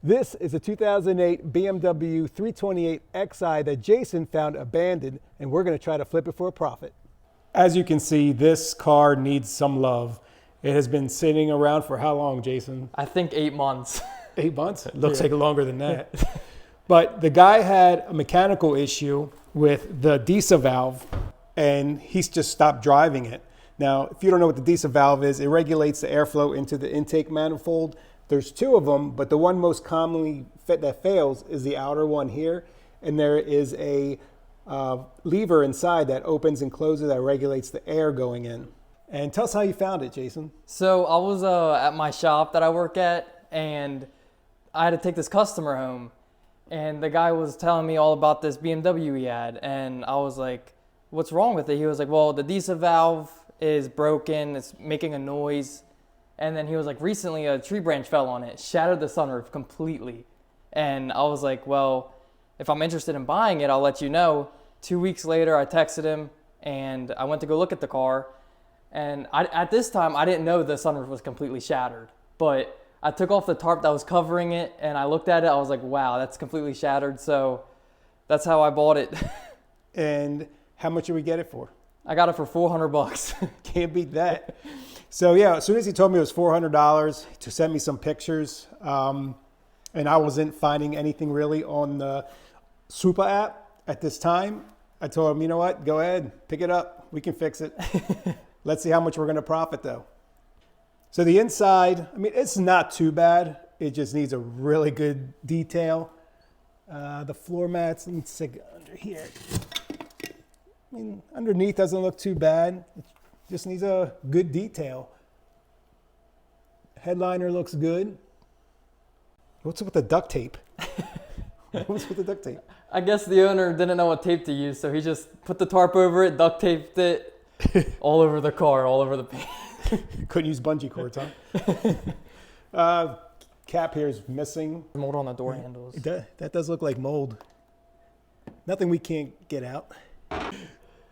This is a 2008 BMW 328xi that Jason found abandoned, and we're going to try to flip it for a profit. As you can see, this car needs some love. It has been sitting around for how long, Jason? I think 8 months. 8 months? It looks like longer than that. But the guy had a mechanical issue with the DISA valve, and he's just stopped driving it. Now, if you don't know what the DISA valve is, it regulates the airflow into the intake manifold. There's two of them, but the one most commonly that fails is the outer one here. And there is a lever inside that opens and closes that regulates the air going in. And tell us how you found it, Jason. So I was at my shop that I work at, and I had to take this customer home. And the guy was telling me all about this BMW he had. And I was like, what's wrong with it? He was like, well, the DISA valve is broken. It's making a noise. And then he was like, recently a tree branch fell on it, shattered the sunroof completely. And I was like, well, if I'm interested in buying it, I'll let you know. 2 weeks later, I texted him and I went to go look at the car. And at this time, I didn't know the sunroof was completely shattered. But I took off the tarp that was covering it and I looked at it. I was like, wow, that's completely shattered. So that's how I bought it. And how much did we get it for? I got it for $400. Can't beat that. So yeah, as soon as he told me it was $400 to send me some pictures, and I wasn't finding anything really on the Super app at this time, I told him, you know what, go ahead, pick it up. We can fix it. Let's see how much we're going to profit though. So the inside, I mean, it's not too bad. It just needs a really good detail. The floor mats, let me stick it under here. I mean, underneath doesn't look too bad. It just needs a good detail. Headliner looks good. What's up with the duct tape? What's with the duct tape? I guess the owner didn't know what tape to use, so he just put the tarp over it, duct taped it all over the car, all over the paint. Couldn't use bungee cords, huh? Cap here is missing. Mold on the door handles. That does look like mold. Nothing we can't get out.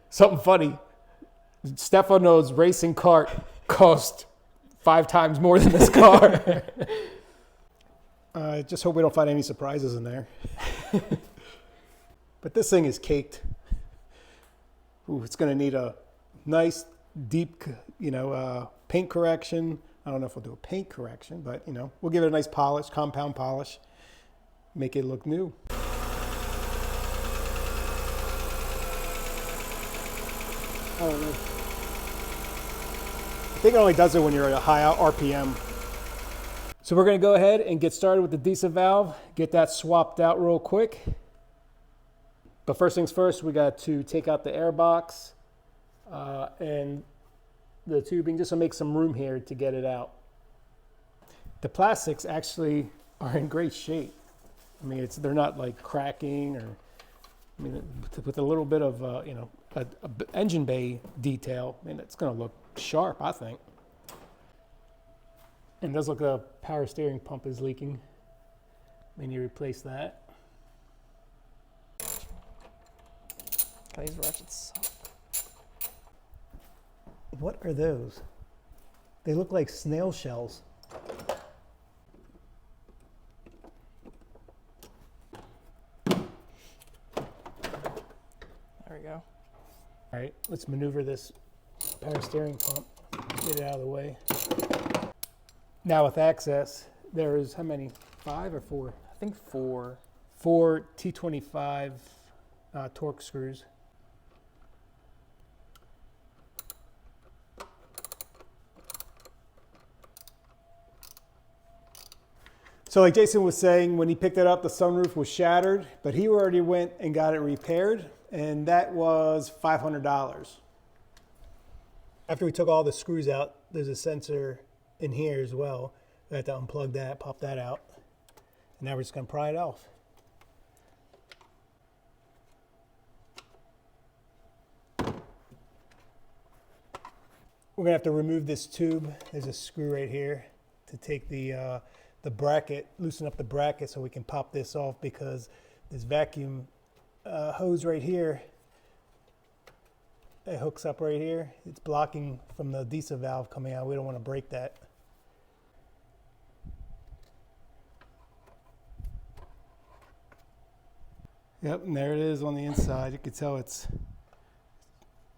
Something funny. Stefano's racing cart cost 5 times more than this car. I just hope we don't find any surprises in there. But this thing is caked. Ooh, it's going to need a nice, deep, paint correction. I don't know if we'll do a paint correction, but, we'll give it a nice polish, compound polish, make it look new. I don't know. I think it only does it when you're at a high RPM. So we're going to go ahead and get started with the DISA valve, get that swapped out real quick. But first things first, we got to take out the air box and the tubing just to make some room here to get it out. The plastics actually are in great shape. I mean, they're not like cracking or, with a little bit of, a engine bay detail, it's going to look sharp, I think. And it does look like the power steering pump is leaking. Then you replace that. These ratchets suck. What are those? They look like snail shells. There we go. All right, let's maneuver this power steering pump, get it out of the way. Now with access, there's how many? 5 or 4? I think 4. 4 T25 torque screws. So like Jason was saying, when he picked it up, the sunroof was shattered, but he already went and got it repaired, and that was $500. After we took all the screws out, there's a sensor in here as well. We have to unplug that, pop that out, and now we're just going to pry it off. We're going to have to remove this tube. There's a screw right here to take the bracket, loosen up the bracket so we can pop this off, because this vacuum hose right here, it hooks up right here. It's blocking from the DISA valve coming out. We don't want to break that. Yep, and there it is on the inside. You can tell you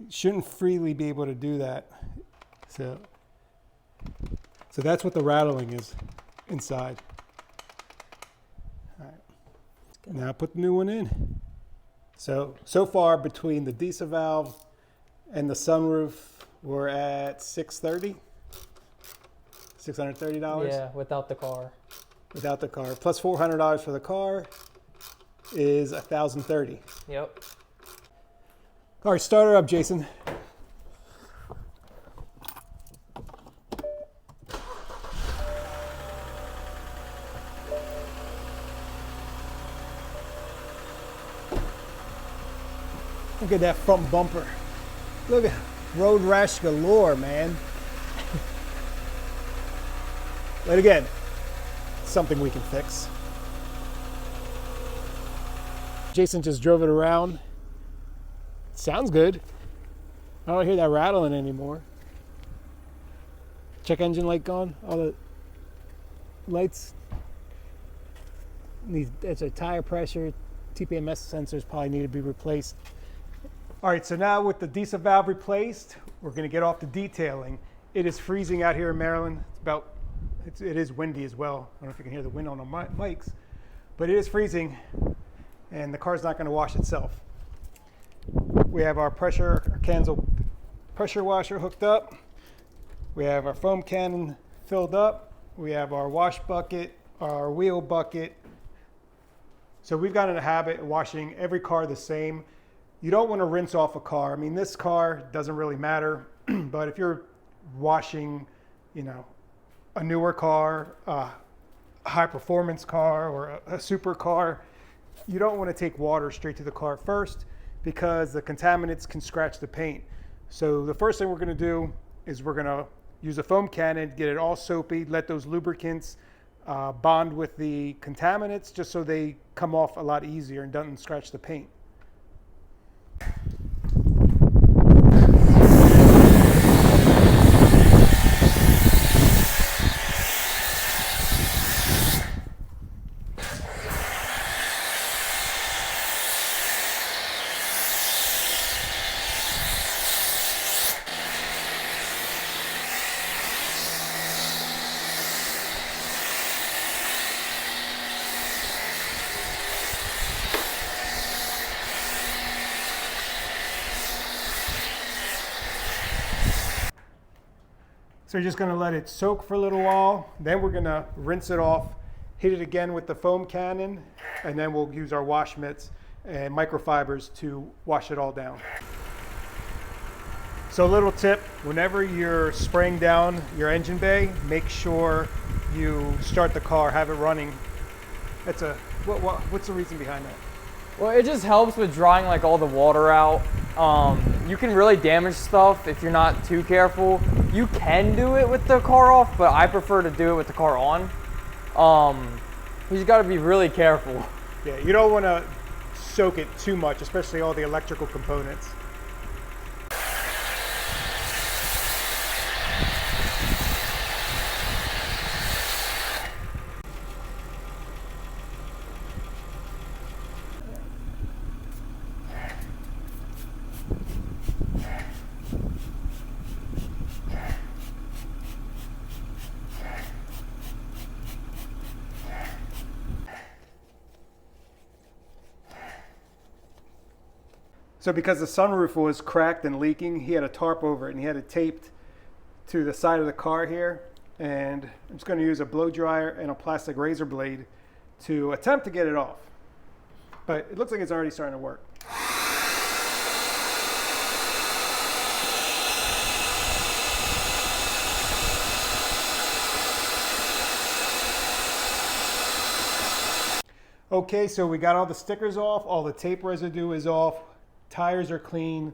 shouldn't freely be able to do that. So that's what the rattling is inside. All right. Now put the new one in. So far between the diesel valve and the sunroof, we're at $630. Yeah, without the car. Without the car. Plus $400 for the car is $1,030. Yep. All right, start her up, Jason. Look at that front bumper. Look at road rash galore, man. But again, something we can fix. Jason just drove it around. Sounds good. I don't hear that rattling anymore. Check engine light gone. All the lights. It's a tire pressure. TPMS sensors probably need to be replaced. All right, so now with the diesel valve replaced, we're going to get off the detailing. It is freezing out here in Maryland. It is windy as well. I don't know if you can hear the wind on the mics, but it is freezing, and the car's not going to wash itself. We have our Kanzel pressure washer hooked up. We have our foam cannon filled up. We have our wash bucket, our wheel bucket. So we've got in the habit of washing every car the same. You don't want to rinse off a car. I mean, this car doesn't really matter, but if you're washing, a newer car, a high performance car, or a super car, you don't want to take water straight to the car first because the contaminants can scratch the paint. So the first thing we're going to do is we're going to use a foam cannon, get it all soapy, let those lubricants bond with the contaminants just so they come off a lot easier and doesn't scratch the paint. So you're just going to let it soak for a little while. Then we're going to rinse it off, hit it again with the foam cannon, and then we'll use our wash mitts and microfibers to wash it all down. So a little tip, whenever you're spraying down your engine bay, make sure you start the car, have it running. What's the reason behind that? Well, it just helps with drying like all the water out. You can really damage stuff if you're not too careful. You can do it with the car off, but I prefer to do it with the car on. You just got to be really careful. Yeah, you don't want to soak it too much, especially all the electrical components. So because the sunroof was cracked and leaking, he had a tarp over it and he had it taped to the side of the car here. And I'm just going to use a blow dryer and a plastic razor blade to attempt to get it off. But it looks like it's already starting to work. Okay, so we got all the stickers off, all the tape residue is off. Tires are clean.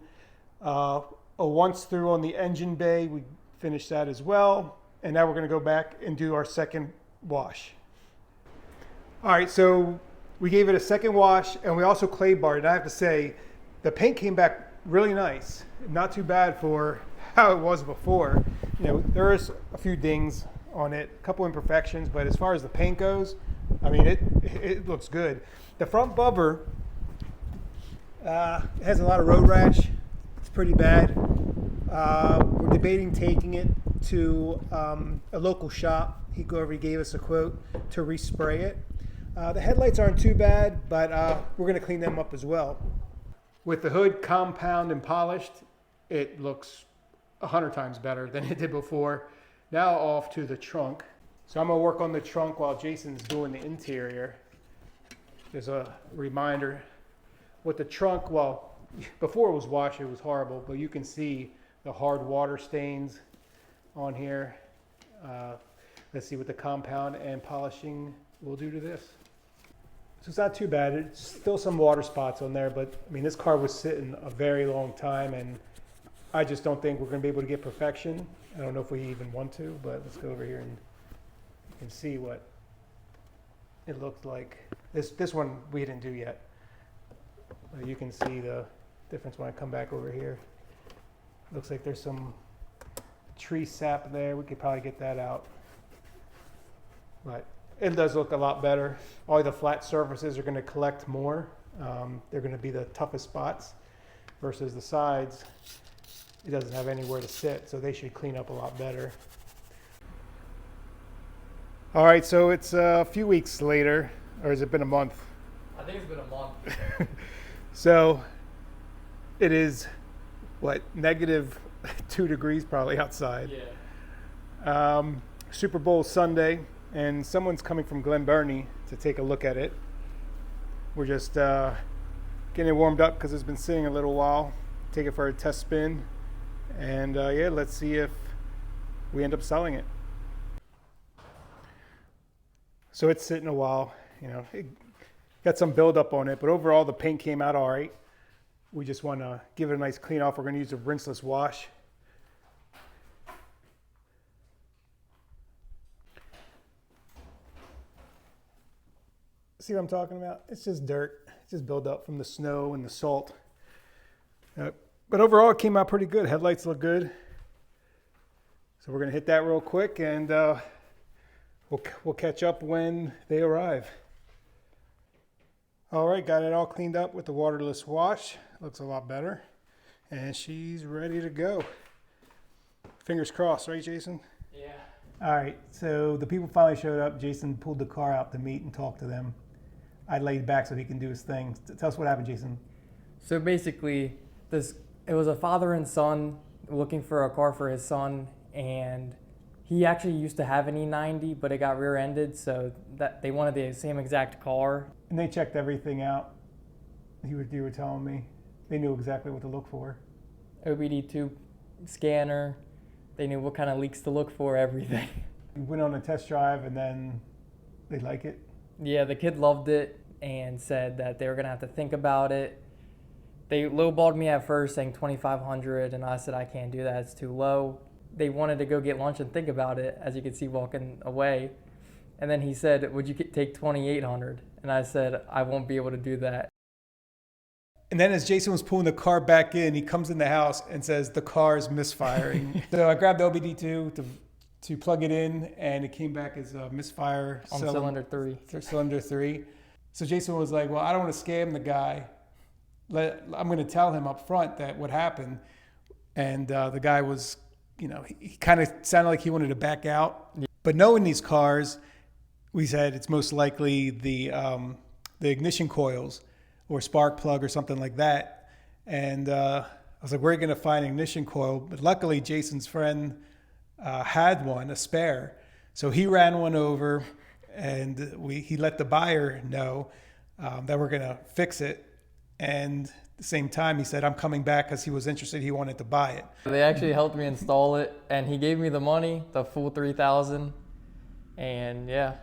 A once through on the engine bay, we finished that as well. And now we're going to go back and do our second wash. All right, so we gave it a second wash and we also clay barred. And I have to say, the paint came back really nice. Not too bad for how it was before. There is a few dings on it, a couple imperfections, but as far as the paint goes, I mean, it looks good. The front bumper It has a lot of road rash. It's pretty bad. We're debating taking it to a local shop. He gave us a quote to respray it. The headlights aren't too bad, but we're going to clean them up as well. With the hood compound and polished, it looks 100 times better than it did before. Now off to the trunk. So I'm going to work on the trunk while Jason's doing the interior. There's a reminder with the trunk. Well, before it was washed, it was horrible, but you can see the hard water stains on here. Let's see what the compound and polishing will do to this. So it's not too bad. It's still some water spots on there, but I mean, this car was sitting a very long time, and I just don't think we're going to be able to get perfection. I don't know if we even want to, but let's go over here and you can see what it looked like. This one we didn't do yet. But you can see the difference when I come back over here. Looks like there's some tree sap there. We could probably get that out. But it does look a lot better. All the flat surfaces are going to collect more. They're going to be the toughest spots versus the sides. It doesn't have anywhere to sit, so they should clean up a lot better. All right, so it's a few weeks later, or has it been a month? I think it's been a month. So it is, what, negative 2 degrees probably outside. Yeah. Super Bowl Sunday, and someone's coming from Glen Burnie to take a look at it. We're just getting it warmed up because it's been sitting a little while. Take it for a test spin, and yeah, let's see if we end up selling it. So it's sitting a while, you know, it got some buildup on it, but overall the paint came out all right. We just want to give it a nice clean off. We're going to use a rinseless wash. See what I'm talking about? It's just dirt. It's just buildup from the snow and the salt. But overall, it came out pretty good. Headlights look good. So we're going to hit that real quick, and we'll catch up when they arrive. All right, got it all cleaned up with the waterless wash. Looks a lot better. And she's ready to go. Fingers crossed, right, Jason? Yeah. All right, so the people finally showed up. Jason pulled the car out to meet and talk to them. I laid back so he can do his thing. Tell us what happened, Jason. So basically, it was a father and son looking for a car for his son, and he actually used to have an E90, but it got rear-ended, so that they wanted the same exact car. And they checked everything out. You were telling me. They knew exactly what to look for. OBD2 scanner. They knew what kind of leaks to look for, everything. We went on a test drive, and then they like it. Yeah, the kid loved it and said that they were going to have to think about it. They lowballed me at first, saying $2,500, and I said, I can't do that, it's too low. They wanted to go get lunch and think about it, as you could see walking away. And then he said, would you take $2,800? And I said, I won't be able to do that. And then as Jason was pulling the car back in, he comes in the house and says, the car is misfiring. So I grabbed the OBD2 to plug it in, and it came back as a misfire. On cylinder 3. Cylinder 3. So Jason was like, well, I don't want to scam the guy. I'm going to tell him up front that what happened. And the guy was, you know, he kind of sounded like he wanted to back out. Yeah. But knowing these cars, we said it's most likely the ignition coils or spark plug or something like that. And I was like, where are you going to find an ignition coil? But luckily, Jason's friend had one, a spare. So he ran one over, and he let the buyer know that we're going to fix it. And at the same time, he said, I'm coming back because he was interested. He wanted to buy it. They actually helped me install it, and he gave me the money, the full $3,000. And yeah,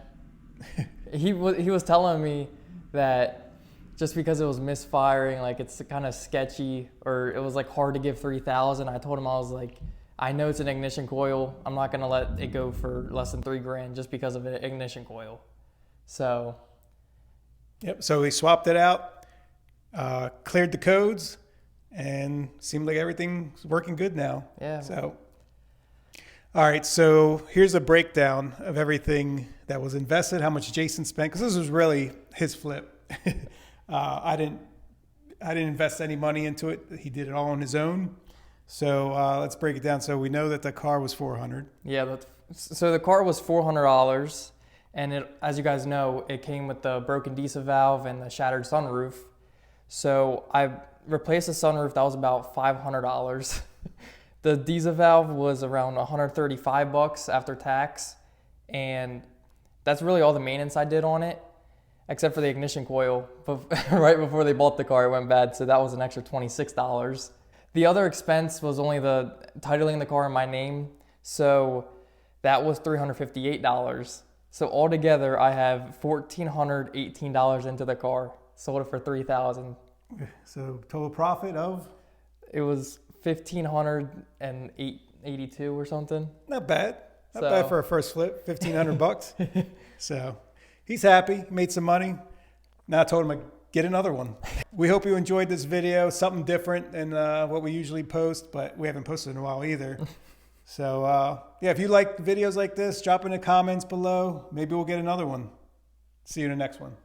he was telling me that just because it was misfiring, like it's kind of sketchy, or it was like hard to give $3,000. I told him, I was like, I know it's an ignition coil. I'm not gonna let it go for less than $3,000 just because of an ignition coil. So. Yep. So we swapped it out, cleared the codes, and seemed like everything's working good now. Yeah. So. All right, so here's a breakdown of everything that was invested, how much Jason spent, because this was really his flip. I didn't I didn't invest any money into it. He did it all on his own. So let's break it down. So we know that the car was $400. Yeah, so the car was $400, and as you guys know, it came with the broken diesel valve and the shattered sunroof. So I replaced the sunroof. That was about $500. The diesel valve was around $135 after tax, and that's really all the maintenance I did on it, except for the ignition coil. Right before they bought the car, it went bad, so that was an extra $26. The other expense was only the titling the car in my name, so that was $358. So altogether, I have $1,418 into the car. Sold it for $3,000. So total profit of? It was $1,582 or something. Not bad. Not bad for a first flip. $1,500. So he's happy. Made some money. Now I told him I'd get another one. We hope you enjoyed this video. Something different than what we usually post, but we haven't posted in a while either. So yeah, if you like videos like this, drop in the comments below. Maybe we'll get another one. See you in the next one.